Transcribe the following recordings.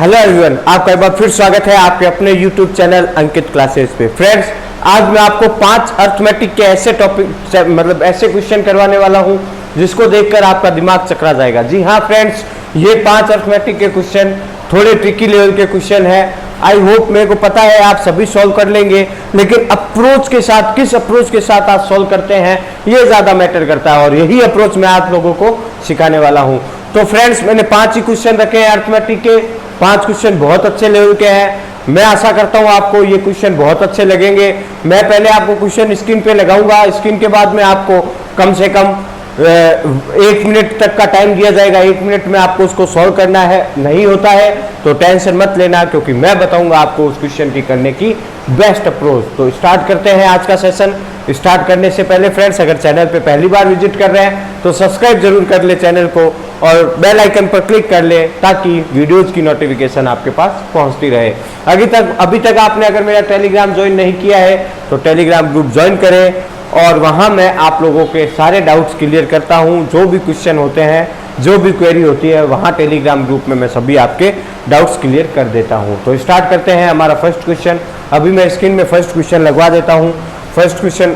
Hello everyone, आपका एक बार फिर स्वागत है आपके अपने यूट्यूब चैनल अंकित क्लासेस पे। फ्रेंड्स, आज मैं आपको 5 अर्थमेटिक के ऐसे टॉपिक मतलब ऐसे क्वेश्चन करवाने वाला हूं जिसको देखकर आपका दिमाग चकरा जाएगा। जी हाँ फ्रेंड्स, ये 5 अर्थमेटिक के क्वेश्चन थोड़े ट्रिकी लेवल के क्वेश्चन है। आई होप, मेरे को पता है आप सभी सॉल्व कर लेंगे, लेकिन अप्रोच के साथ, किस अप्रोच के साथ आप सॉल्व करते हैं ये ज्यादा मैटर करता है और यही अप्रोच मैं आप लोगों को सिखाने वाला हूं। तो फ्रेंड्स, मैंने 5 ही क्वेश्चन रखे हैं अर्थमेटिक के। 5 क्वेश्चन बहुत अच्छे लेवल के हैं। मैं आशा करता हूं आपको ये क्वेश्चन बहुत अच्छे लगेंगे। मैं पहले आपको क्वेश्चन स्क्रीन पे लगाऊंगा, स्क्रीन के बाद में आपको कम से कम 1 मिनट तक का टाइम दिया जाएगा। 1 मिनट में आपको उसको सॉल्व करना है। नहीं होता है तो टेंशन मत लेना, क्योंकि मैं बताऊंगा आपको उस क्वेश्चन की करने की बेस्ट अप्रोच। तो स्टार्ट करते हैं आज का सेशन। स्टार्ट करने से पहले फ्रेंड्स, अगर चैनल पे पहली बार विजिट कर रहे हैं तो सब्सक्राइब जरूर कर ले चैनल को और बेल आइकन पर क्लिक कर ले, ताकि वीडियोज की नोटिफिकेशन आपके पास पहुंचती रहे। अभी तक आपने अगर मेरा टेलीग्राम ज्वाइन नहीं किया है तो टेलीग्राम ग्रुप ज्वाइन करें, और वहां मैं आप लोगों के सारे डाउट्स क्लियर करता हूं। जो भी क्वेश्चन होते हैं, जो भी क्वेरी होती है, वहां टेलीग्राम ग्रुप में मैं सभी आपके डाउट्स क्लियर कर देता हूं। तो स्टार्ट करते हैं हमारा फर्स्ट क्वेश्चन। अभी मैं स्क्रीन में फर्स्ट क्वेश्चन लगवा देता हूं। फर्स्ट क्वेश्चन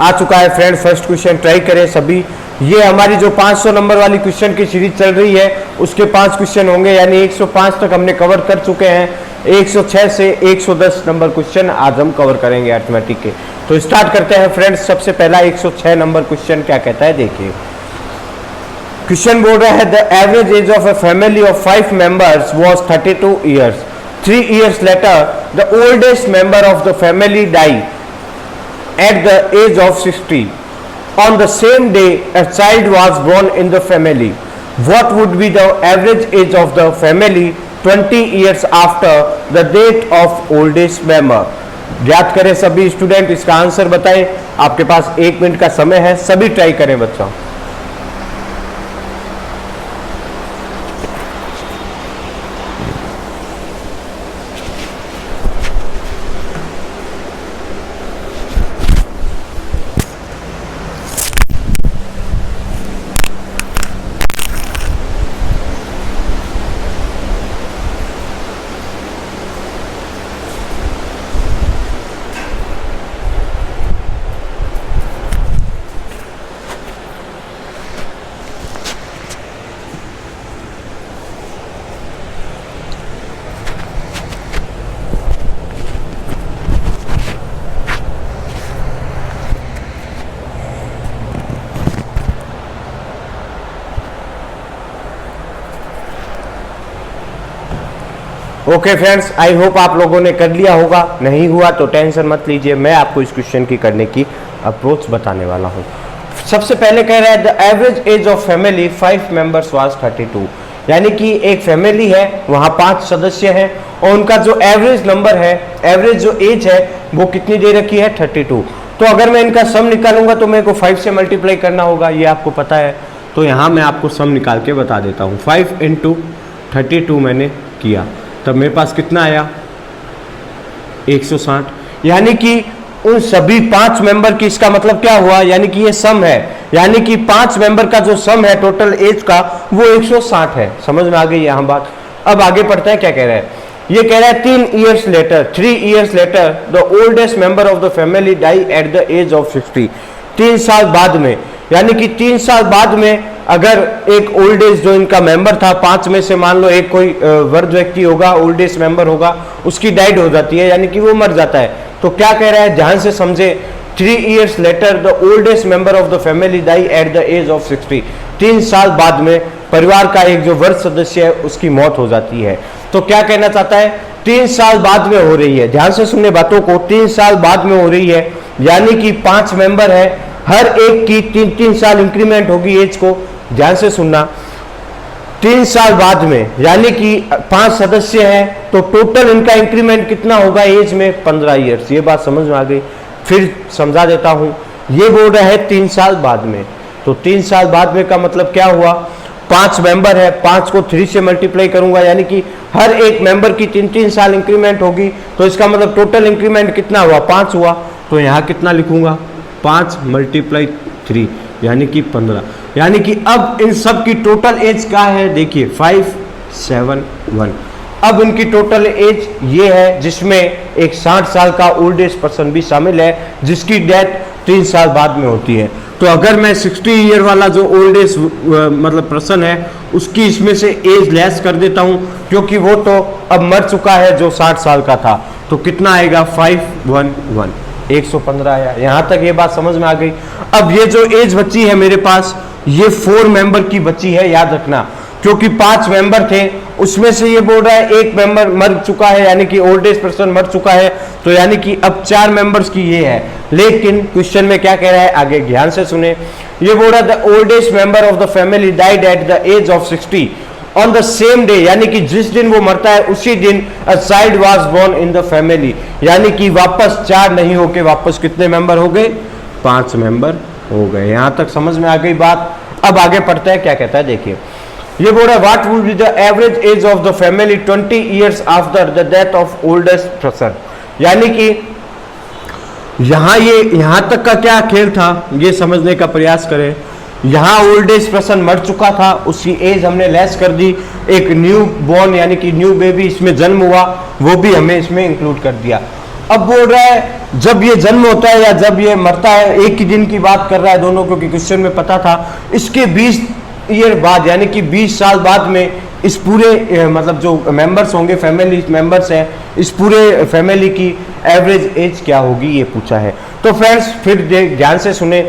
आ चुका है फ्रेंड। फर्स्ट क्वेश्चन ट्राई करें सभी। ये हमारी जो 500 नंबर वाली क्वेश्चन की सीरीज चल रही है उसके 5 क्वेश्चन होंगे, यानी 105 तक हमने कवर कर चुके हैं। 106 से 110 नंबर क्वेश्चन आज हम कवर करेंगे अर्थमेटिक के। तो स्टार्ट करते हैं फ्रेंड्स। सबसे पहला 106 नंबर क्वेश्चन क्या कहता है, देखिए। क्वेश्चन बोल रहा है, the average age of a family of 5 members was 32 years. 3 years later the oldest member of the family died at the age of 60. On the same day a child was born in the family. What would be the average age of the family 20 years after the death of oldest member? याद करें सभी student, इसका answer बताएं। आपके पास 1 minute का समय है, सभी ट्राई करें बच्चों। ओके फ्रेंड्स, आई होप आप लोगों ने कर लिया होगा। नहीं हुआ तो टेंशन मत लीजिए, मैं आपको इस क्वेश्चन की करने की अप्रोच बताने वाला हूं। सबसे पहले कह रहा है, the average age of family 5 members was 32। यानी कि एक फैमिली है, वहां 5 सदस्य हैं और उनका जो एवरेज नंबर है, एवरेज जो एज है वो कितनी दे रखी है, 32। तो अगर मैं इनका सम निकालूंगा तो मेरे को 5 से मल्टीप्लाई करना होगा, ये आपको पता है। तो यहाँ मैं आपको सम निकाल के बता देता हूँ। 5 × 32 मैंने किया, तब मेरे पास कितना आया, 160। यानी कि उन सभी 5 मेंबर की, इसका मतलब क्या हुआ, यानी कि ये सम है, यानी कि 5 मेंबर का जो सम है टोटल एज का वो 160 है। समझ में आ गई यहाँ बात। अब आगे पढ़ते हैं, क्या कह रहा है। ये कह रहा है 3 years later the oldest member of the family die at the age of 60। 3 साल बाद में, यानी कि 3 साल बाद में अगर एक ओल्ड एज जो इनका मेंबर था, 5 में से मान लो एक कोई वृद्ध व्यक्ति होगा, ओल्ड एज मेंबर होगा, उसकी डाइड हो जाती है, यानी कि वो मर जाता है। तो क्या कह रहा है, ध्यान से समझे। 3 years later the oldest member of the family die at the age of 60। 3 साल बाद में परिवार का एक जो वृद्ध सदस्य है उसकी मौत हो जाती है। तो क्या कहना चाहता है, 3 साल बाद में हो रही है। ध्यान से सुनने बातों को, 3 साल बाद में हो रही है, यानी कि 5 मेंबर है, हर एक की 3-3 साल इंक्रीमेंट होगी एज को। ध्यान से सुनना, 3 साल बाद में, यानी कि 5 सदस्य हैं, तो टोटल इनका इंक्रीमेंट कितना होगा एज में, 15 ईयर्स। ये बात समझ में आ गई। फिर समझा देता हूं। ये बोल रहा है 3 साल बाद में, तो 3 साल बाद में का मतलब क्या हुआ, 5 मेंबर है, 5 को 3 से मल्टीप्लाई करूंगा, यानी कि हर एक मेंबर की 3-3 साल इंक्रीमेंट होगी। तो इसका मतलब टोटल इंक्रीमेंट कितना हुआ, 5 हुआ। तो यहाँ कितना लिखूंगा, 5 × 3 यानी कि 15। यानी कि अब इन सब की टोटल एज क्या है, देखिए 5 71। अब इनकी टोटल एज ये है, जिसमें एक 60 साल का ओल्ड एज पर्सन भी शामिल है, जिसकी डेथ 3 साल बाद में होती है। तो अगर मैं 60 ईयर वाला जो ओल्ड एज मतलब पर्सन है उसकी इसमें से एज लेस कर देता हूं, क्योंकि वो तो अब मर चुका है जो 60 साल का था। तो कितना आएगा 511, 115 आया। यहां तक ये बात समझ में आ गई। अब ये जो एज बची है मेरे पास, ये 4 मेंबर की बची है, याद रखना, क्योंकि 5 मेंबर थे, उसमें से ये बोल रहा है एक मेंबर मर चुका है, यानी कि ओल्ड एज पर्सन मर चुका है, तो यानी कि अब 4 मेंबर्स की ये है। लेकिन क्वेश्चन में क्या कह रहा है, आगे ध्यान से सुने। ये बोल रहा है the oldest member of the family died at the age of 60 on the same day, यानी कि जिस दिन वो मरता है उसी दिन a child was born in the family, यानी कि वापस 4 नहीं होके वापस कितने मेंबर हो गए, 5 मेंबर हो गए। यहां तक समझ में आ गई बात। अब आगे पढ़ते हैं क्या कहता है, देखिए। ये बोल रहा है what would be the average age of the family 20 years after the death of oldest person, यानी कि यहां तक का क्या खेल था ये समझने का प्रयास करें। यहां ओल्ड एज पर्सन मर चुका था, उसकी एज हमने लेस कर दी, एक न्यू बॉर्न यानी कि न्यू बेबी इसमें जन्म हुआ, वो भी हमें इसमें इंक्लूड कर दिया। अब बोल रहा है जब ये जन्म होता है या जब ये मरता है, एक ही दिन की बात कर रहा है दोनों, क्योंकि क्वेश्चन में पता था। इसके 20 ईयर बाद यानी कि 20 साल बाद में इस पूरे मतलब जो मेंबर्स होंगे, फैमिली मेंबर्स हैं, इस पूरे फैमिली की एवरेज एज क्या होगी ये पूछा है। तो फ्रेंड्स फिर ध्यान से सुने,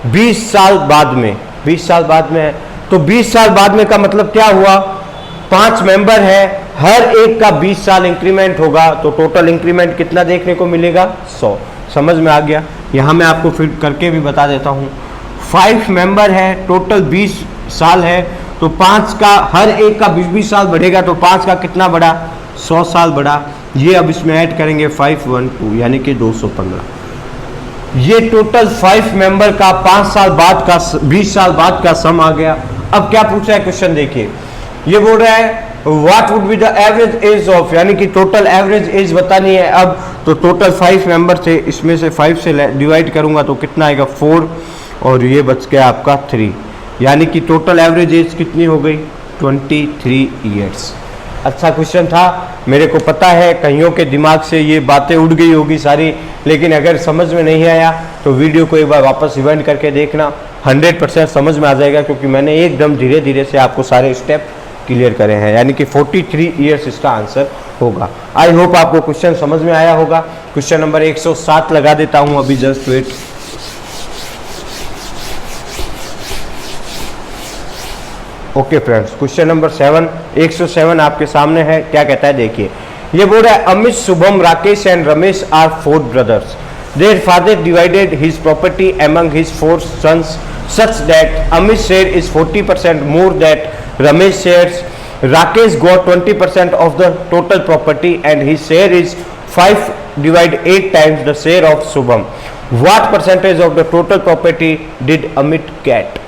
20 साल बाद में, 20 साल बाद में है, तो 20 साल बाद में का मतलब क्या हुआ, 5 मेंबर है, हर एक का 20 साल इंक्रीमेंट होगा, तो टोटल इंक्रीमेंट कितना देखने को मिलेगा, 100। समझ में आ गया। यहां मैं आपको फिर करके भी बता देता हूं। 5 मेंबर है, टोटल 20 साल है, तो 5 का हर एक का 20-20 साल बढ़ेगा, तो 5 का कितना बढ़ा, 100 साल बढ़ा। ये अब इसमें ऐड करेंगे 512 यानी कि 215। ये टोटल 5 मेंबर का 5 साल बाद का 20 साल बाद का सम आ गया। अब क्या पूछा है क्वेश्चन देखिए। ये बोल रहा है what would be the average age of, यानी कि टोटल एवरेज एज बतानी है। अब तो टोटल 5 मेंबर थे, इसमें से 5 से डिवाइड करूंगा तो कितना आएगा 4, और ये बच गया आपका 3, यानी कि टोटल एवरेज एज कितनी हो गई 23 ईयर्स। अच्छा क्वेश्चन था, मेरे को पता है कईयों के दिमाग से ये बातें उड़ गई होगी सारी, लेकिन अगर समझ में नहीं आया तो वीडियो को एक बार वापस रिवाइंड करके देखना, 100% समझ में आ जाएगा, क्योंकि मैंने एकदम धीरे धीरे से आपको सारे स्टेप क्लियर करे हैं। यानी कि 43 ईयर्स इसका आंसर होगा। आई होप आपको क्वेश्चन समझ में आया होगा। क्वेश्चन नंबर 107 लगा देता हूं अभी, just wait. Okay friends, question number 7, 107 आपके सामने है। क्या कहता है देखिए। ये बोल रहा है Amit, Shubham, Rakesh and Ramesh are 4 brothers. Their father divided his property among his 4 sons such that Amit's share is 40% more that Ramesh shares. Rakesh got 20% of the total property and his share is 5/8 times the share of Shubham. What percentage of the total property did Amit get?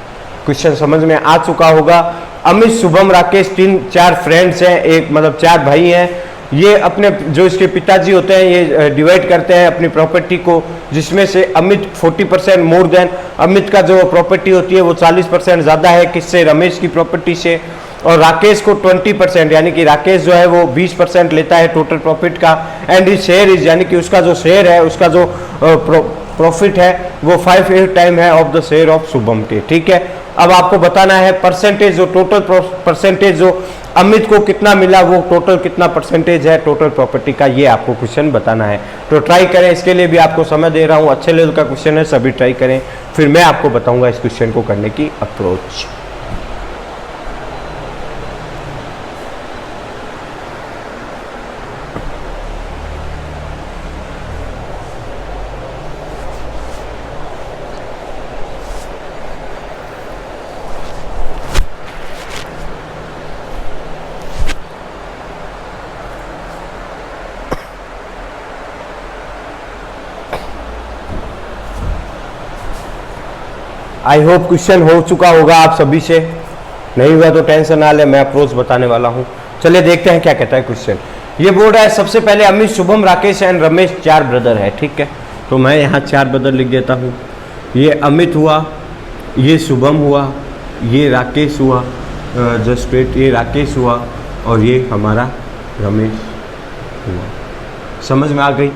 Question समझ में आ चुका होगा। Amit, Shubham, Rakesh 3-4 friends हैं, एक मतलब 4 भाई हैं। ये अपने जो इसके पिताजी होते हैं ये डिवाइड करते हैं अपनी प्रॉपर्टी को, जिसमें से अमित 40% मोर देन, अमित का जो प्रॉपर्टी होती है वो 40% ज़्यादा है किससे, रमेश की प्रॉपर्टी से। और राकेश को 20%, यानी कि राकेश जो है वो 20% लेता है टोटल प्रॉफिट का। एंड ही शेयर इज, यानी कि उसका जो शेयर है, उसका जो प्रॉफिट है वो 5/8 टाइम है of the share of Shubham के। ठीक है, अब आपको बताना है परसेंटेज, जो टोटल परसेंटेज जो अमित को कितना मिला, वो टोटल कितना परसेंटेज है टोटल प्रॉपर्टी का, ये आपको क्वेश्चन बताना है। तो ट्राई करें, इसके लिए भी आपको समय दे रहा हूँ, अच्छे लेवल का क्वेश्चन है, सभी ट्राई करें, फिर मैं आपको बताऊंगा इस क्वेश्चन को करने की अप्रोच। आई होप क्वेश्चन हो चुका होगा आप सभी से, नहीं हुआ तो टेंशन ना ले, मैं अप्रोच बताने वाला हूं। चलिए देखते हैं क्या कहता है क्वेश्चन। ये बोल रहा है सबसे पहले अमित, शुभम, राकेश एंड रमेश 4 ब्रदर है। ठीक है, तो मैं यहाँ 4 ब्रदर लिख देता हूँ। ये अमित हुआ, ये शुभम हुआ, ये राकेश हुआ, जस्ट वेट, ये राकेश हुआ, और ये हमारा रमेश हुआ। समझ में आ गई?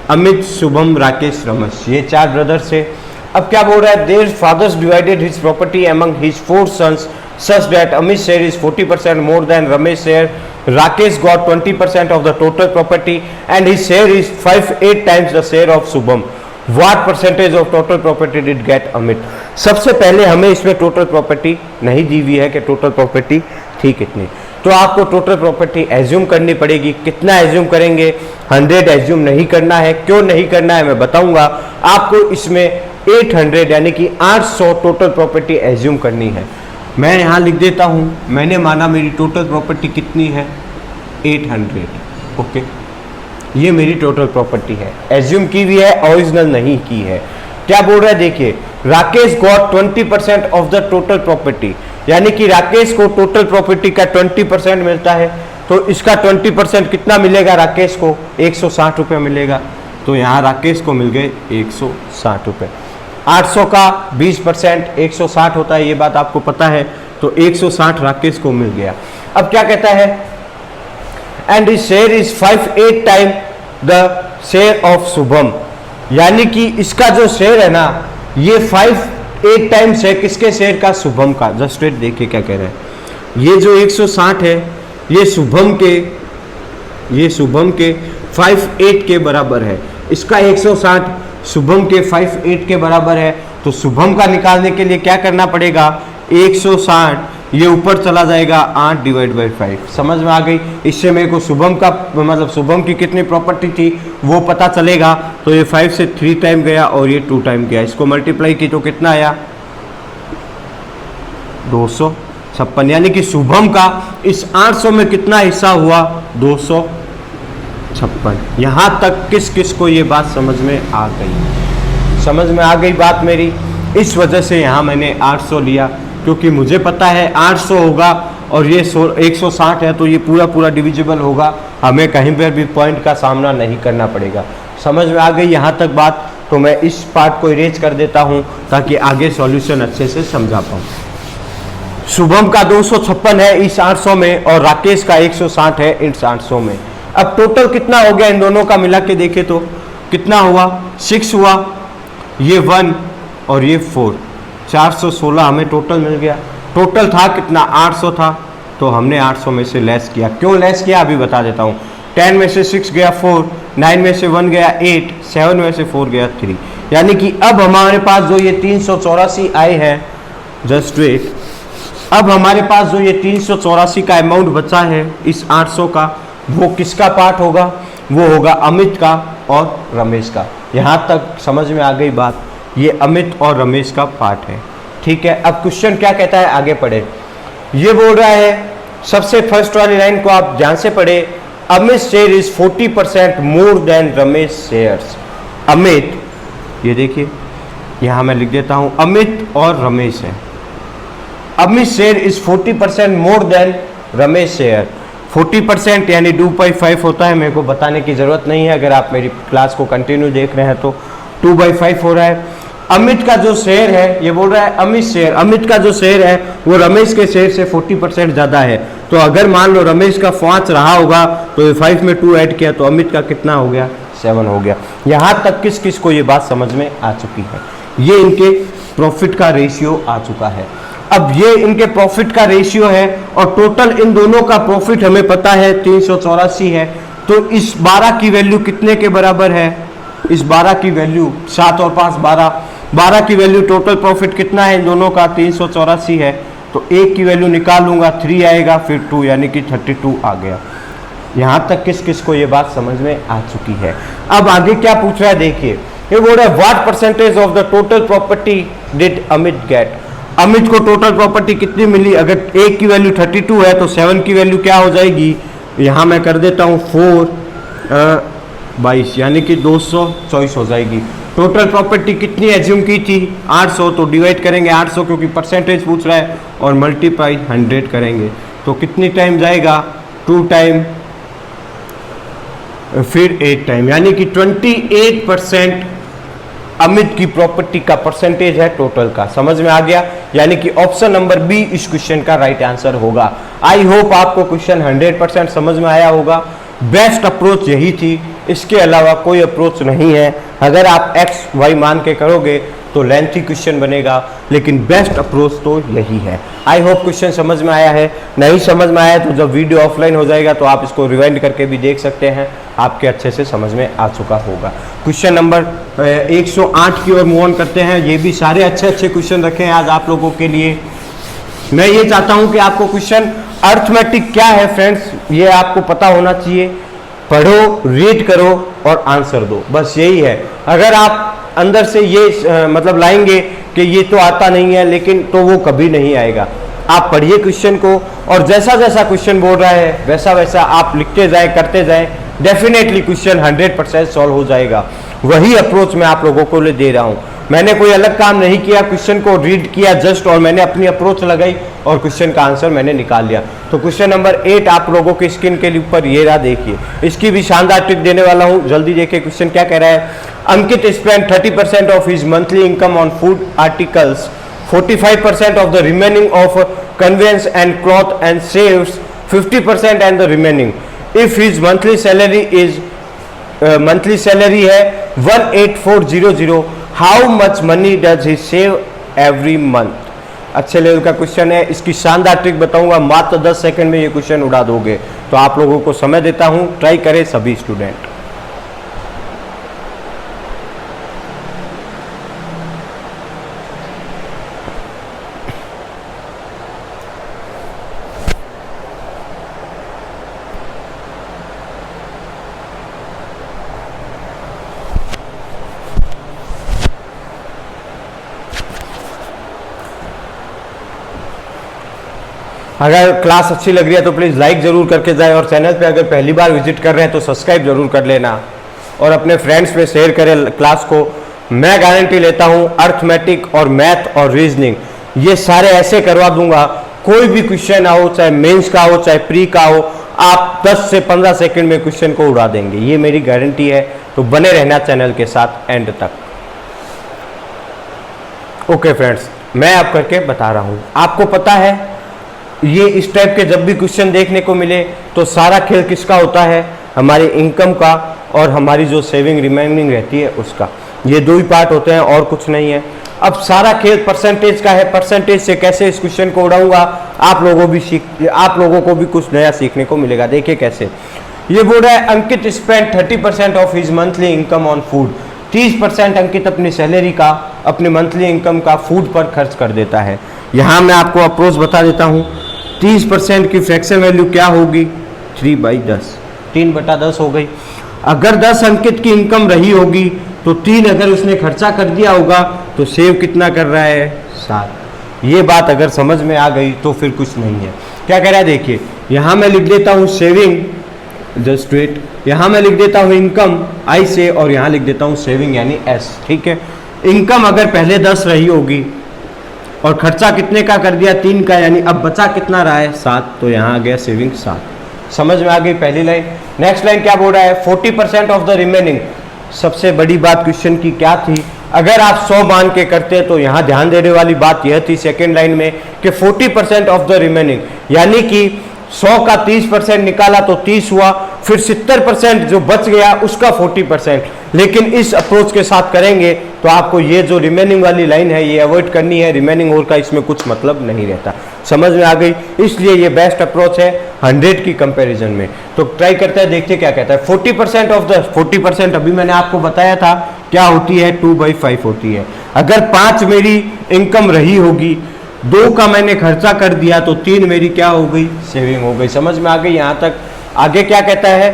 अमित, शुभम, राकेश, रमेश, ये 4 ब्रदर्स है। अब क्या बोल रहा है? Their fathers divided his property among his 4 sons such that Amit share is 40% more than Ramesh share. Rakesh got 20% of the total property and his share is 5-8 times the share of Shubham. What percentage of total property did get Amit? सबसे पहले हमें इसमें total property नहीं दी हुई है कि total property थी कितनी, तो आपको टोटल प्रॉपर्टी एज्यूम करनी पड़ेगी। कितना एज्यूम करेंगे? 100 एज्यूम नहीं करना है। क्यों नहीं करना है मैं बताऊंगा आपको। इसमें 800 यानी कि 800 टोटल प्रॉपर्टी एज्यूम करनी है। मैं यहाँ लिख देता हूँ, मैंने माना मेरी टोटल प्रॉपर्टी कितनी है? 800। ओके, ये मेरी टोटल प्रॉपर्टी है, एज्यूम की हुई है, ओरिजिनल नहीं की है। क्या बोल रहा है देखिए, Rakesh got 20% of the total property, यानी कि राकेश को टोटल प्रॉपर्टी का 20% मिलता है। तो इसका 20% कितना मिलेगा राकेश को? 160 रुपये मिलेगा। तो यहाँ राकेश को मिल गए 160 रुपये। 800 का 20% 160 होता है, ये बात आपको पता है। तो 160 राकेश को मिल गया। अब क्या कहता है? And his share is 5-8 time the share of Shubham, यानी कि इसका जो शेयर है ना, ये 5-8 टाइम्स है किसके शेयर का? शुभम का। जस्ट वेट, देखिए क्या कह रहे हैं। ये जो 160 है ये शुभम के 5-8 के बराबर है। इसका 160 शुभम के 5-8 के बराबर है। तो शुभम का निकालने के लिए क्या करना पड़ेगा? 160 ये ऊपर चला जाएगा 8/5। समझ में आ गई? इससे मेरे को शुभम का मतलब शुभम की कितनी प्रॉपर्टी थी वो पता चलेगा। तो ये 5 से 3 टाइम गया और ये 2 टाइम गया। इसको मल्टीप्लाई की तो कितना आया? 256, यानी कि शुभम का इस 800 में कितना हिस्सा हुआ? 256। यहां तक किस किस को ये बात समझ में आ गई? समझ में आ गई बात मेरी? इस वजह से यहां मैंने 800 लिया, क्योंकि मुझे पता है 800 होगा और ये 160 है, तो ये पूरा डिविजिबल होगा। हमें कहीं पर भी पॉइंट का सामना नहीं करना पड़ेगा। समझ में आ गई यहां तक बात? तो मैं इस पार्ट को इरेज कर देता हूं ताकि आगे सॉल्यूशन अच्छे से समझा पाऊं। शुभम का 256 है इस 800 में और राकेश का 160 है इस 800 में। अब टोटल कितना हो गया इन दोनों का मिला के देखे तो कितना हुआ? 6 हुआ, ये 1 और ये 4, 416 हमें टोटल मिल गया। टोटल था कितना? 800 था, तो हमने 800 में से लेस किया। क्यों लेस किया अभी बता देता हूँ। 10 में से 6 गया 4, 9 में से 1 गया 8, 7 में से 4 गया 3, यानी कि अब हमारे पास जो ये 384 आए हैं, जस्ट वेट, अब हमारे पास जो ये 384 का अमाउंट बचा है इस 800 का, वो किसका पार्ट होगा? वो होगा अमित का और रमेश का। यहाँ तक समझ में आ गई बात? ये अमित और रमेश का पार्ट है। ठीक है, अब क्वेश्चन क्या कहता है, आगे पढ़े। ये बोल रहा है, सबसे फर्स्ट वाली लाइन को आप ध्यान से पढ़े। Amit share is 40% more than Ramesh shares. Amit, ये देखिए यहाँ मैं लिख देता हूँ, अमित और रमेश है। Amit share is 40% more than Ramesh share. 40% यानी 2/5 होता है, मेरे को बताने की जरूरत नहीं है, अगर आप मेरी क्लास को कंटिन्यू देख रहे हैं तो 2/5 हो रहा है। अमित का जो शेयर है, ये बोल रहा है अमित का जो शेयर है वो रमेश के शेयर से 40% ज़्यादा है। तो अगर मान लो रमेश का 5 रहा होगा तो 5 में 2 ऐड किया तो अमित का कितना हो गया? 7 हो गया। यहाँ तक किस किस को ये बात समझ में आ चुकी है? ये इनके प्रॉफिट का रेशियो आ चुका है। अब ये इनके प्रॉफिट का रेशियो है और टोटल इन दोनों का प्रॉफिट हमें पता है 384 है। तो इस 12 की वैल्यू कितने के बराबर है? इस 12 की वैल्यू 7 और 5 12 की वैल्यू टोटल प्रॉफिट कितना है इन दोनों का? 384 है। तो 1 की वैल्यू निकालूंगा 3 आएगा, फिर 2 यानी कि 32 आ गया। यहाँ तक किस किस को ये बात समझ में आ चुकी है? अब आगे क्या पूछ रहा है देखिए, ये बोल रहा है what percentage of the total property did Amit get. Amit को टोटल प्रॉपर्टी कितनी मिली? अगर 1 की वैल्यू 32 है तो 7 की वैल्यू क्या हो जाएगी? यहाँ मैं कर देता हूँ 4/22 यानी कि 224 हो जाएगी। टोटल प्रॉपर्टी कितनी एज्यूम की थी? 800, तो डिवाइड करेंगे 800 क्योंकि परसेंटेज पूछ रहा है और मल्टीप्लाई 100 करेंगे तो कितनी टाइम जाएगा? 2 टाइम, फिर 8 टाइम, यानी कि 28% अमित की प्रॉपर्टी का परसेंटेज है टोटल का। समझ में आ गया? यानी कि ऑप्शन नंबर बी इस क्वेश्चन का राइट आंसर होगा। आई होप आपको क्वेश्चन 100% समझ में आया होगा। बेस्ट अप्रोच यही थी, इसके अलावा कोई अप्रोच नहीं है। अगर आप एक्स वाई मान के करोगे तो लेंथी क्वेश्चन बनेगा, लेकिन बेस्ट अप्रोच तो यही है। आई होप क्वेश्चन समझ में आया है। नहीं समझ में आया तो जब वीडियो ऑफलाइन हो जाएगा तो आप इसको रिवाइंड करके भी देख सकते हैं, आपके अच्छे से समझ में आ चुका होगा। क्वेश्चन नंबर 108 की ओर मूव ऑन करते हैं। ये भी सारे अच्छे अच्छे क्वेश्चन रखे हैं आज आप लोगों के लिए। मैं ये चाहता हूं कि आपको क्वेश्चन अर्थमेटिक क्या है फ्रेंड्स, ये आपको पता होना चाहिए। पढ़ो, रीड करो और आंसर दो, बस यही है। अगर आप अंदर से ये मतलब लाएंगे कि ये तो आता नहीं है, लेकिन तो वो कभी नहीं आएगा। आप पढ़िए क्वेश्चन को और जैसा जैसा क्वेश्चन बोल रहा है वैसा वैसा आप लिखते जाए, करते जाए, डेफिनेटली क्वेश्चन 100% सॉल्व हो जाएगा। वही अप्रोच मैं आप लोगों को दे रहा हूँ। मैंने कोई अलग काम नहीं किया, क्वेश्चन को रीड किया जस्ट और मैंने अपनी अप्रोच लगाई और क्वेश्चन का आंसर मैंने निकाल लिया। तो क्वेश्चन नंबर 8 आप लोगों के स्क्रीन के ऊपर ये रहा, देखिए। इसकी भी शानदार ट्रिक देने वाला हूँ, जल्दी देखिए क्वेश्चन क्या कह रहा है। Ankit spend 30% of his monthly income on food articles, 45% of the remaining of conveyance and cloth and saves 50% and the remaining. If his monthly salary है 18400, how much money does he save every month. अच्छे level का question है। इसकी शानदार trick बताऊंगा, मात्र 10 second में ये क्वेश्चन उड़ा दोगे। तो आप लोगों को समय देता हूं, ट्राई करें सभी स्टूडेंट। अगर क्लास अच्छी लग रही है तो प्लीज़ लाइक ज़रूर करके जाए और चैनल पे अगर पहली बार विजिट कर रहे हैं तो सब्सक्राइब ज़रूर कर लेना और अपने फ्रेंड्स पे शेयर करें क्लास को। मैं गारंटी लेता हूँ अर्थमेटिक और मैथ और रीजनिंग ये सारे ऐसे करवा दूंगा, कोई भी क्वेश्चन आओ, चाहे मेंस का हो चाहे प्री का हो, आप 10 से 15 सेकंड में क्वेश्चन को उड़ा देंगे, ये मेरी गारंटी है। तो बने रहना चैनल के साथ एंड तक। ओके फ्रेंड्स, मैं अब करके बता रहा हूँ। आपको पता है ये इस टाइप के जब भी क्वेश्चन देखने को मिले तो सारा खेल किसका होता है, हमारी इनकम का और हमारी जो सेविंग रिमेनिंग रहती है उसका। ये दो ही पार्ट होते हैं और कुछ नहीं है। अब सारा खेल परसेंटेज का है, परसेंटेज से कैसे इस क्वेश्चन को उड़ाऊंगा, आप लोगों को भी कुछ नया सीखने को मिलेगा। देखिए कैसे ये बोल रहा है, Ankit spend 30% of his monthly income on food. 30% Ankit अपनी सैलरी का, अपनी मंथली इनकम का फूड पर खर्च कर देता है। यहाँ मैं आपको अप्रोच बता देता हूँ। 30% की फ्रैक्शन वैल्यू क्या होगी, 3/10, 3/10 हो गई। अगर 10 अंकित की इनकम रही होगी तो 3 अगर उसने खर्चा कर दिया होगा तो सेव कितना कर रहा है, 7। ये बात अगर समझ में आ गई तो फिर कुछ नहीं है। क्या कह रहा है देखिए, यहाँ मैं लिख देता हूँ सेविंग, जस्ट वेट, यहाँ मैं लिख देता हूँ इनकम आई से और यहाँ लिख देता हूँ सेविंग यानी एस। ठीक है, इनकम अगर पहले 10 रही होगी और खर्चा कितने का कर दिया, 3 का, यानी अब बचा कितना रहा है, 7, तो यहाँ आ गया सेविंग 7। समझ में आ गई पहली लाइन। नेक्स्ट लाइन क्या बोल रहा है, 40% ऑफ द रिमेनिंग। सबसे बड़ी बात क्वेश्चन की क्या थी, अगर आप 100 मान के करते तो यहाँ ध्यान देने वाली बात यह थी सेकेंड लाइन में कि 40% ऑफ द रिमेनिंग, यानी कि 100 का 30% निकाला तो 30 हुआ, फिर 70% जो बच गया उसका 40%। लेकिन इस अप्रोच के साथ करेंगे तो आपको ये जो रिमेनिंग वाली लाइन है ये अवॉइड करनी है, रिमेनिंग और का इसमें कुछ मतलब नहीं रहता। समझ में आ गई, इसलिए ये बेस्ट अप्रोच है 100 की कंपैरिजन में। तो ट्राई करते हैं, देखते क्या कहता है। 40% ऑफ द 40% अभी मैंने आपको बताया था क्या होती है, 2/5 होती है। अगर 5 मेरी इनकम रही होगी, 2 का मैंने खर्चा कर दिया तो 3 मेरी क्या हो गई, सेविंग हो गई। समझ में आ गई यहाँ तक। आगे क्या कहता है,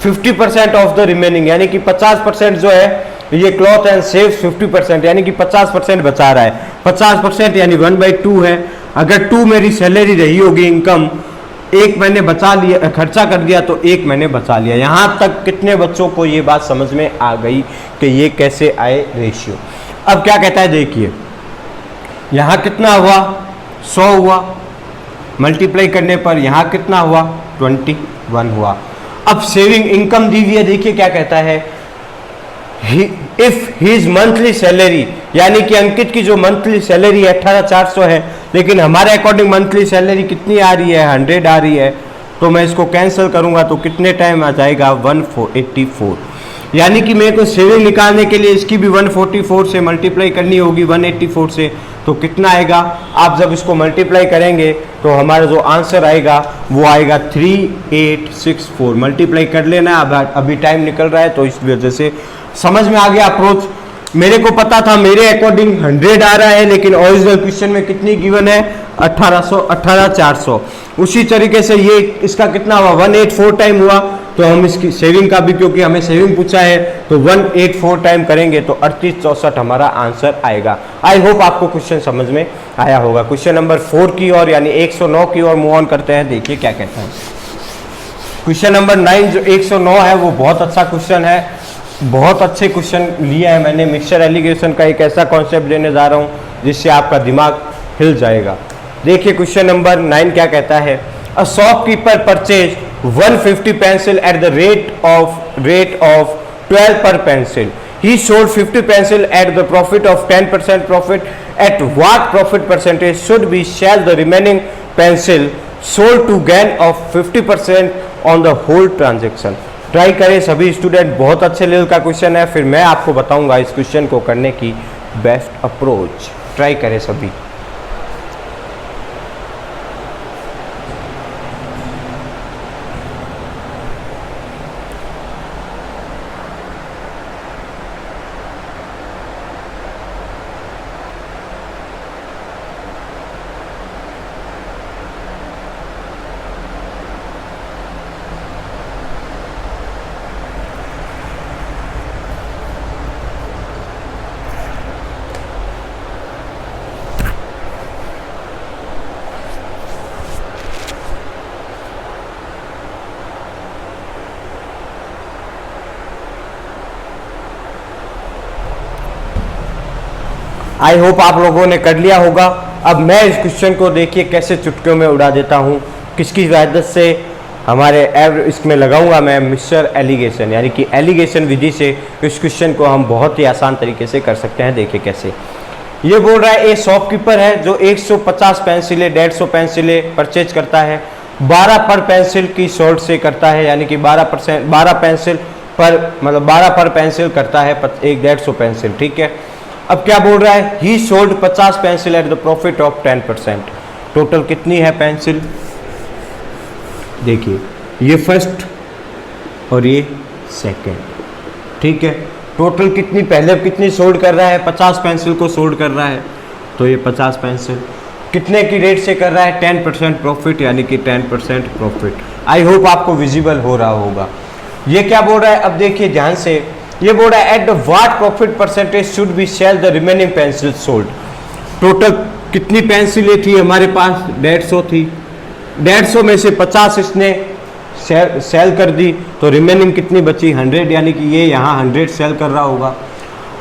50% ऑफ द रिमेनिंग, यानी कि 50% जो है ये क्लॉथ एंड सेव्स 50%, यानी कि 50% बचा रहा है। 50% यानी 1/2 है। अगर 2 मेरी सैलरी रही होगी इनकम, 1 मैंने बचा लिया, खर्चा कर दिया तो 1 मैंने बचा लिया। यहाँ तक कितने बच्चों को ये बात समझ में आ गई कि ये कैसे आए रेशियो। अब क्या कहता है देखिए, यहाँ कितना हुआ, 100 हुआ, मल्टीप्लाई करने पर यहाँ कितना हुआ, 21 हुआ। अब सेविंग इनकम दी हुई है, देखिए क्या कहता है, इफ हिज मंथली सैलरी, यानी कि अंकित की जो मंथली सैलरी 18,400 है, लेकिन हमारे अकॉर्डिंग मंथली सैलरी कितनी आ रही है, 100 आ रही है, तो मैं इसको कैंसिल करूंगा तो कितने टाइम आ जाएगा, 184। यानी कि मेरे को सेविंग निकालने के लिए इसकी भी 144 से मल्टीप्लाई करनी होगी 184 से, तो कितना आएगा, आप जब इसको मल्टीप्लाई करेंगे तो हमारा जो आंसर आएगा वो आएगा 3864। मल्टीप्लाई कर लेना, अब अभी टाइम निकल रहा है तो इस वजह से समझ में आ गया अप्रोच। मेरे को पता था मेरे अकॉर्डिंग 100 आ रहा है, लेकिन ओरिजिनल क्वेश्चन में कितनी गिवन है, 18,400। उसी तरीके से ये इसका कितना हुआ, 184 टाइम हुआ, तो हम इसकी सेविंग का भी, क्योंकि हमें सेविंग पूछा है, तो 184 टाइम करेंगे तो 3864 हमारा आंसर आएगा। आई होप आपको क्वेश्चन समझ में आया होगा। क्वेश्चन नंबर 4 की ओर यानी 109 की ओर मूव ऑन करते हैं, देखिए क्या कहता है। क्वेश्चन नंबर 9 जो 109 है वो बहुत अच्छा क्वेश्चन है, बहुत अच्छे क्वेश्चन लिया है मैंने। मिक्सचर एलिगेशन का एक ऐसा कॉन्सेप्ट देने जा रहा हूँ जिससे आपका दिमाग हिल जाएगा। देखिए क्वेश्चन नंबर 9 क्या कहता है, a shopkeeper purchase 150 pencil at the rate of 12 per pencil. He sold 50 pencil at the profit of 10% profit. At what profit percentage should we sell the remaining pencil sold to gain of 50% on the whole transaction? Try करें सभी student, बहुत अच्छे level का question है, फिर मैं आपको बताऊंगा इस क्वेश्चन को करने की बेस्ट अप्रोच। ट्राई करें सभी। आई होप आप लोगों ने कर लिया होगा। अब मैं इस क्वेश्चन को देखिए कैसे चुटकियों में उड़ा देता हूँ, किसकी मदद से, हमारे इसमें लगाऊंगा मैं मिक्सचर एलिगेशन, यानी कि एलिगेशन विधि से इस क्वेश्चन को हम बहुत ही आसान तरीके से कर सकते हैं। देखिए कैसे। ये बोल रहा है, एक शॉपकीपर है जो 150 पेंसिलें 150 पेंसिलें परचेज करता है, 12 पर पेंसिल की शॉर्ट से करता है, यानी कि 12 पेंसिल पर, मतलब 12 पर पेंसिल करता है, 150 पेंसिल, ठीक है। अब क्या बोल रहा है, ही sold 50 pencil at the profit of 10%। Total कितनी है पेंसिल, देखिए ये फर्स्ट और ये सेकंड, ठीक है। टोटल कितनी, पहले कितनी सोल्ड कर रहा है, 50 पेंसिल को सोल्ड कर रहा है, तो ये 50 पेंसिल कितने की रेट से कर रहा है, 10% प्रॉफिट, यानी कि 10% प्रॉफिट। आई होप आपको विजिबल हो रहा होगा। ये क्या बोल रहा है, अब देखिए ध्यान से, ये बोल रहा है at the what profit percentage should be sell the remaining pencil sold. Total कितनी पेंसिलें थी हमारे पास, 150 थी, 150 में से 50 इसने सेल कर दी, तो रिमेनिंग कितनी बची, 100, यानी कि ये यहाँ 100 सेल कर रहा होगा।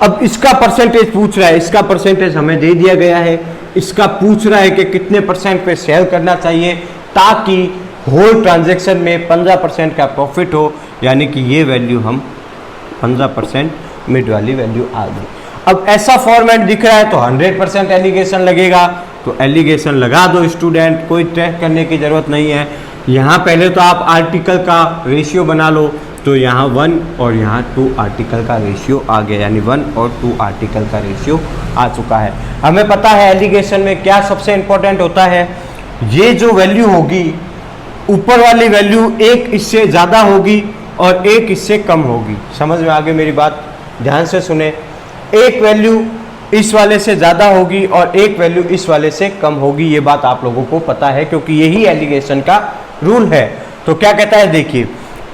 अब इसका परसेंटेज पूछ रहा है, इसका परसेंटेज हमें दे दिया गया है, इसका पूछ रहा है कि कितने % पे सेल करना चाहिए ताकि होल ट्रांजैक्शन में 15% का प्रॉफिट हो, यानी कि ये वैल्यू हम 15% मिड वाली वैल्यू आ गई। अब ऐसा फॉर्मेट दिख रहा है तो 100% एलिगेशन लगेगा, तो एलिगेशन लगा दो स्टूडेंट, कोई ट्रैक करने की ज़रूरत नहीं है। यहाँ पहले तो आप आर्टिकल का रेशियो बना लो, तो यहाँ 1 और यहाँ 2 आर्टिकल का रेशियो आ गया, यानी 1 और 2 आर्टिकल का रेशियो आ चुका है। हमें पता है एलिगेशन में क्या सबसे इम्पोर्टेंट होता है, ये जो वैल्यू होगी ऊपर वाली वैल्यू एक इससे ज़्यादा होगी और एक इससे कम होगी। समझ में आ गई मेरी बात, ध्यान से सुने। एक वैल्यू इस वाले से ज़्यादा होगी और एक वैल्यू इस वाले से कम होगी, ये बात आप लोगों को पता है क्योंकि यही एलिगेशन का रूल है। तो क्या कहता है, देखिए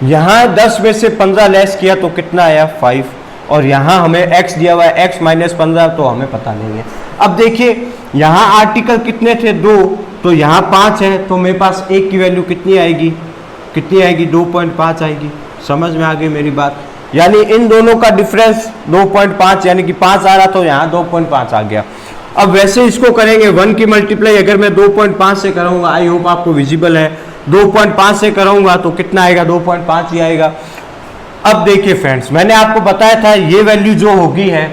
यहाँ 10 में से 15 लेस किया तो कितना आया, 5, और यहाँ हमें x दिया हुआ है, x माइनस 15, तो हमें पता नहीं है। अब देखिए यहाँ आर्टिकल कितने थे, 2, तो यहाँ 5 है, तो मेरे पास एक की वैल्यू कितनी आएगी, 2.5 आएगी। समझ में आ गई मेरी बात, यानी इन दोनों का डिफरेंस 2.5, यानी कि 5 आ रहा तो यहाँ 2.5 आ गया। अब वैसे इसको करेंगे 1 की मल्टीप्लाई अगर मैं 2.5 से करूँगा, आई होप आपको विजिबल है, 2.5 से करूँगा तो कितना आएगा, 2.5 ही आएगा। अब देखिए फ्रेंड्स, मैंने आपको बताया था ये वैल्यू जो होगी है,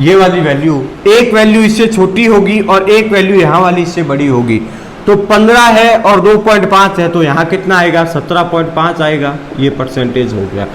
ये वाली वैल्यू, एक वैल्यू इससे छोटी होगी और एक वैल्यू यहाँ वाली इससे बड़ी होगी। तो 15 है और 2.5 है, तो यहाँ कितना आएगा, 17.5 आएगा। ये परसेंटेज हो गया।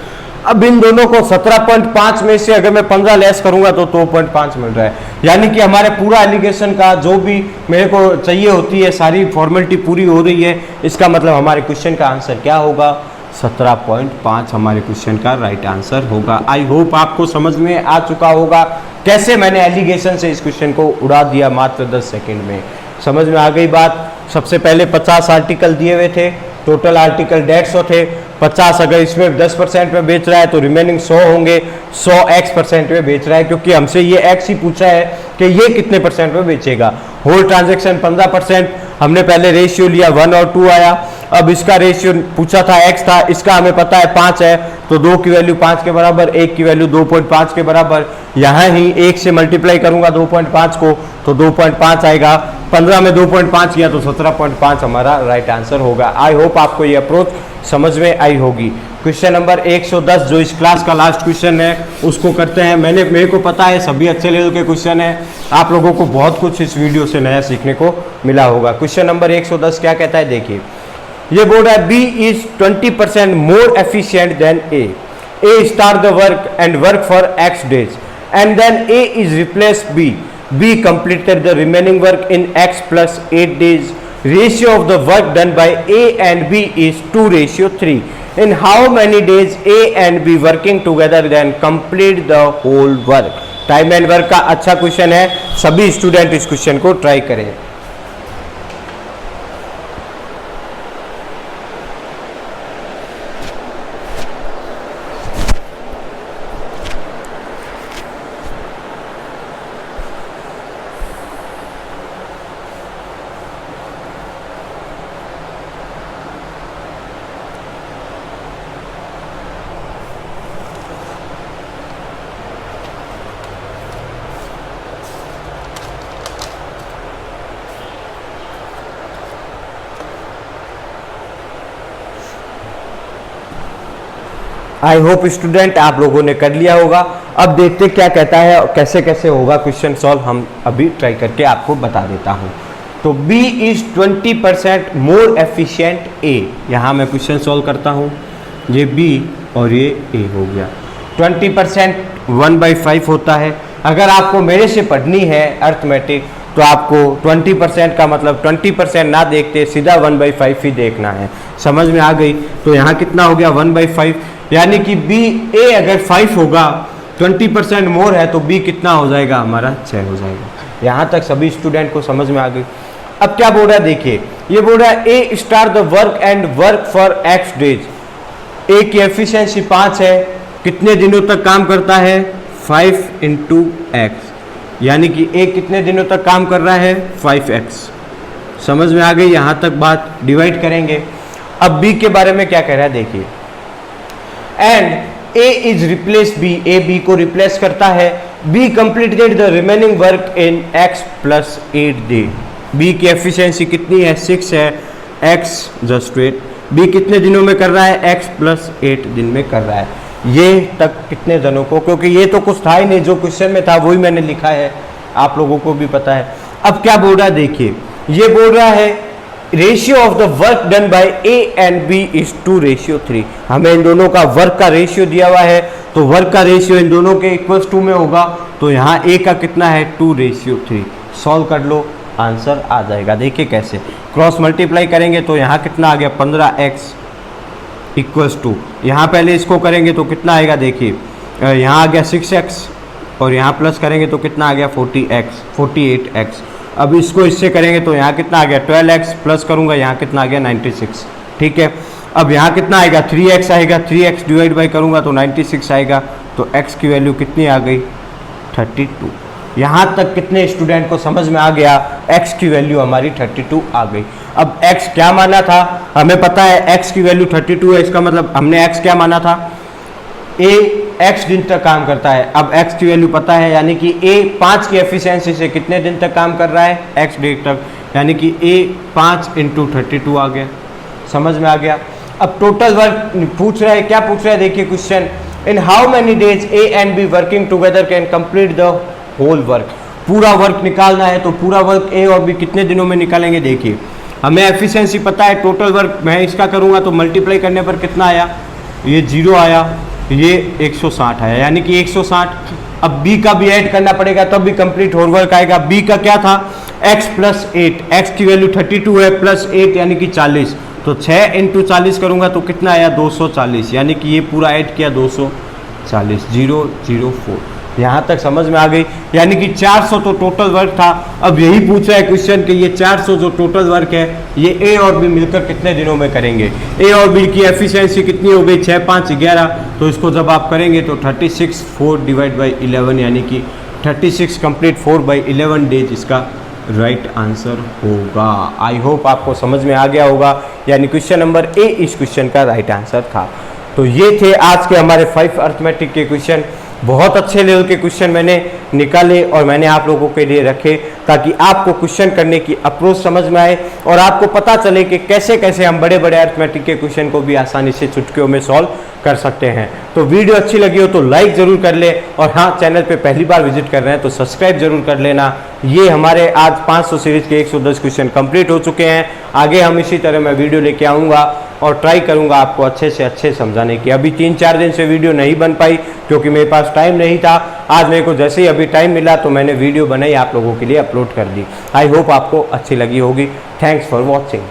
अब इन दोनों को 17.5 में से अगर मैं 15 लेस करूंगा तो 2.5 मिल रहा है, यानी कि हमारे पूरा एलिगेशन का जो भी मेरे को चाहिए होती है सारी फॉर्मेलिटी पूरी हो रही है। इसका मतलब हमारे क्वेश्चन का आंसर क्या होगा, 17.5 हमारे क्वेश्चन का राइट आंसर होगा। आई होप आपको समझ में आ चुका होगा कैसे मैंने एलिगेशन से इस क्वेश्चन को उड़ा दिया मात्र 10 सेकंड में। समझ में आ गई बात। सबसे पहले 50 आर्टिकल दिए हुए थे, टोटल आर्टिकल 150 थे। 50 अगर इसमें 10% में बेच रहा है तो रिमेनिंग 100 होंगे। 100 x% में बेच रहा है, क्योंकि हमसे ये x ही पूछा है कि ये कितने परसेंट में बेचेगा। होल ट्रांजैक्शन 15%, हमने पहले रेशियो लिया 1 और 2 आया। अब इसका रेशियो पूछा था x था, इसका हमें पता है 5 है, तो 2 की वैल्यू 5 के बराबर, 1 की वैल्यू 2.5 के बराबर। यहाँ ही 1 से मल्टीप्लाई करूंगा 2.5 को तो 2.5 आएगा। 15 में 2.5 किया तो 17.5 हमारा राइट आंसर होगा। आई होप आपको ये अप्रोच समझ में आई होगी। क्वेश्चन नंबर 110 जो इस क्लास का लास्ट क्वेश्चन है उसको करते हैं। मेरे को पता है सभी अच्छे लेवल के क्वेश्चन है, आप लोगों को बहुत कुछ इस वीडियो से नया सीखने को मिला होगा। क्वेश्चन नंबर 110 क्या कहता है, देखिए ये बोल रहा है B is 20% more efficient than A start the work and work for X days and then A is replace B completed the remaining work in X plus 8 days. Ratio of the work done by A and B is 2:3. In how many days A and B working together then complete the whole work? Time and work का अच्छा question है, सभी student इस question को try करें। I hope student आप लोगों ने कर लिया होगा। अब देखते क्या कहता है और कैसे कैसे होगा क्वेश्चन सॉल्व, हम अभी ट्राई करके आपको बता देता हूं। तो B is 20% more efficient A, यहाँ मैं क्वेश्चन सॉल्व करता हूँ। ये B और ये A हो गया। 20% 1/5 होता है। अगर आपको मेरे से पढ़नी है अर्थमेटिक तो आपको 20% का मतलब 20% ना देखते सीधा 1/5 ही देखना है। समझ में आ गई? तो यहाँ कितना हो गया 1/5, यानी कि A अगर 5 होगा 20% मोर है तो B कितना हो जाएगा हमारा 6 हो जाएगा। यहाँ तक सभी स्टूडेंट को समझ में आ गई। अब क्या बोल रहा है देखिए, ये बोल रहा है A start the work and work for X days. A की एफिशिएंसी 5 है, कितने दिनों तक काम करता है 5 × X, यानी कि A कितने दिनों तक काम कर रहा है 5x। समझ में आ गई? यहाँ तक बात डिवाइड करेंगे। अब B के बारे में क्या कह रहा है देखिए, and A is replace B, A B को रिप्लेस करता है। B completed the remaining work in X + 8 day. B की एफिशिएंसी कितनी है 6 है, X जस्ट वेट, B कितने दिनों में कर रहा है X + 8 दिन में कर रहा है। ये तक कितने जनों को, क्योंकि ये तो कुछ था ही नहीं, जो क्वेश्चन में था वही मैंने लिखा है, आप लोगों को भी पता है। अब क्या बोल रहा है देखिए, ये बोल रहा है ratio of the work done by A and B is 2:3। हमें इन दोनों का वर्क का रेशियो दिया हुआ है, तो वर्क का रेशियो इन दोनों के =2 में होगा, तो यहाँ A का कितना है 2:3। सॉल्व कर लो, आंसर आ जाएगा। देखिए कैसे, क्रॉस मल्टीप्लाई करेंगे तो यहाँ कितना आ गया 15x =, यहाँ पहले इसको करेंगे तो कितना आएगा देखिए, यहाँ आ गया 6x और यहाँ प्लस करेंगे तो कितना आ गया 48x। अब इसको इससे करेंगे तो यहाँ कितना आ गया 12x, प्लस करूँगा यहाँ कितना आ गया 96। ठीक है, अब यहाँ कितना आएगा 3x आएगा, 3x डिवाइड बाई करूँगा तो 96 आएगा, तो x की वैल्यू कितनी आ गई 32। यहाँ तक कितने स्टूडेंट को समझ में आ गया, x की वैल्यू हमारी 32 आ गई। अब x क्या माना था, हमें पता है x की वैल्यू 32 है, इसका मतलब हमने x क्या माना था, A x दिन तक काम करता है। अब x की वैल्यू पता है, यानी कि A 5 की एफिशिएंसी से कितने दिन तक काम कर रहा है x डे तक, यानी कि A 5 × 32 आ गया। समझ में आ गया? अब टोटल वर्क पूछ रहा है, क्या पूछ रहा है देखिए question, in how many days A and B working together can complete the whole work. पूरा वर्क निकालना है तो पूरा वर्क ए और बी कितने दिनों में निकालेंगे। देखिए हमें एफिशिएंसी पता है, टोटल वर्क मैं इसका करूंगा तो मल्टीप्लाई करने पर कितना आया, ये 0 आया, ये 160 आया, यानी कि 160। अब बी का भी ऐड करना पड़ेगा तब भी कंप्लीट होल वर्क आएगा। बी का क्या था, x प्लस 8, x की वैल्यू 32 है, प्लस 8 यानी कि 40, तो 6 इंटू 40 करूंगा तो कितना आया 240, यानी कि ये पूरा ऐड किया 240, 004। यहाँ तक समझ में आ गई, यानी कि 400 तो टोटल वर्क था। अब यही पूछ रहा है क्वेश्चन कि ये 400 जो टोटल वर्क है ये ए और बी मिलकर कितने दिनों में करेंगे। ए और बी की एफिशिएंसी कितनी हो गई, 6 5 11, तो इसको जब आप करेंगे तो 36 4 डिवाइड बाई 11, यानी कि 36 कंप्लीट 4/11 डेज इसका राइट आंसर होगा। आई होप आपको समझ में आ गया होगा, यानी क्वेश्चन नंबर ए इस क्वेश्चन का राइट आंसर था। तो ये थे आज के हमारे 5 अर्थमेटिक के क्वेश्चन। बहुत अच्छे लेवल के क्वेश्चन मैंने निकाले और मैंने आप लोगों के लिए रखे ताकि आपको क्वेश्चन करने की अप्रोच समझ में आए और आपको पता चले कि कैसे कैसे हम बड़े बड़े अर्थमेटिक के क्वेश्चन को भी आसानी से चुटकियों में सॉल्व कर सकते हैं। तो वीडियो अच्छी लगी हो तो लाइक ज़रूर कर ले, और हाँ चैनल पे पहली बार विजिट कर रहे हैं तो सब्सक्राइब जरूर कर लेना। ये हमारे आज 500 सीरीज के 110 क्वेश्चन कंप्लीट हो चुके हैं। आगे हम इसी तरह मैं वीडियो लेके आऊँगा और ट्राई करूंगा आपको अच्छे से अच्छे समझाने की। अभी 3-4 दिन से वीडियो नहीं बन पाई क्योंकि मेरे पास टाइम नहीं था। आज मेरे को जैसे ही अभी टाइम मिला तो मैंने वीडियो बनाई, आप लोगों के लिए अपलोड कर दी। आई होप आपको अच्छी लगी होगी। Thanks for watching.